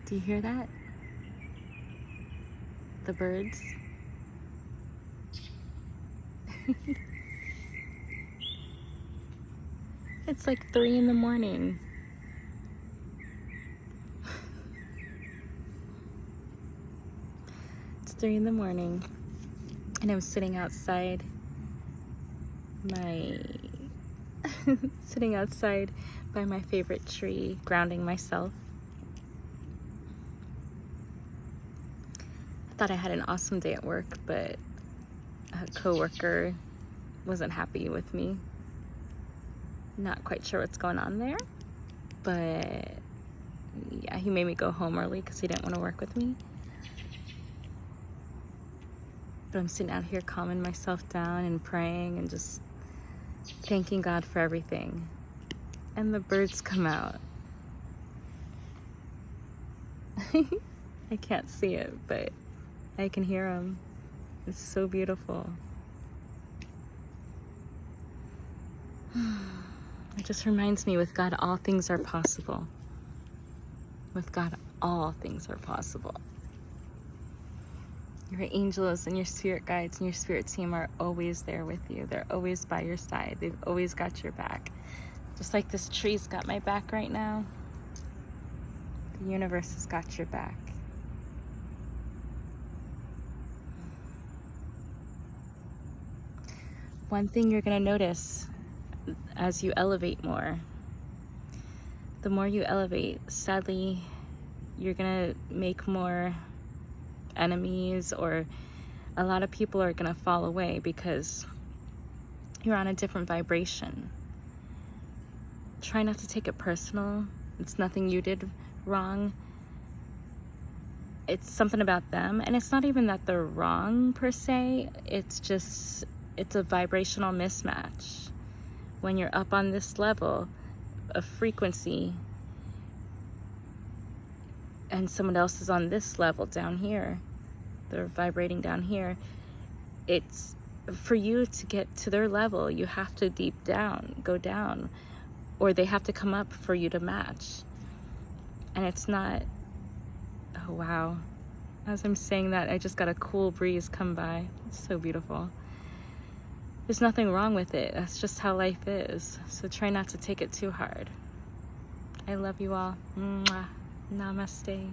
Do you hear that? The birds? It's like 3 in the morning. It's 3 in the morning, and I'm sitting outside my sitting outside by my favorite tree, grounding myself. I thought I had an awesome day at work, but a coworker wasn't happy with me. Not quite sure what's going on there, but yeah, he made me go home early because he didn't want to work with me. But I'm sitting out here calming myself down and praying and just thanking God for everything. And the birds come out. I can't see it, but I can hear them. It's so beautiful. It just reminds me, with God, all things are possible. With God, all things are possible. Your angels and your spirit guides and your spirit team are always there with you. They're always by your side. They've always got your back. Just like this tree's got my back right now, the universe has got your back. One thing you're going to notice as you elevate more, the more you elevate, sadly, you're going to make more enemies, or a lot of people are going to fall away because you're on a different vibration. Try not to take it personal. It's nothing you did wrong. It's something about them, and it's not even that they're wrong per se. It's a vibrational mismatch. When you're up on this level of frequency and someone else is on this level down here, they're vibrating down here, it's for you to get to their level, you have to go down, or they have to come up for you to match. And it's not, oh wow, as I'm saying that, I just got a cool breeze come by. It's so beautiful. There's nothing wrong with it. That's just how life is. So try not to take it too hard. I love you all. Mwah. Namaste.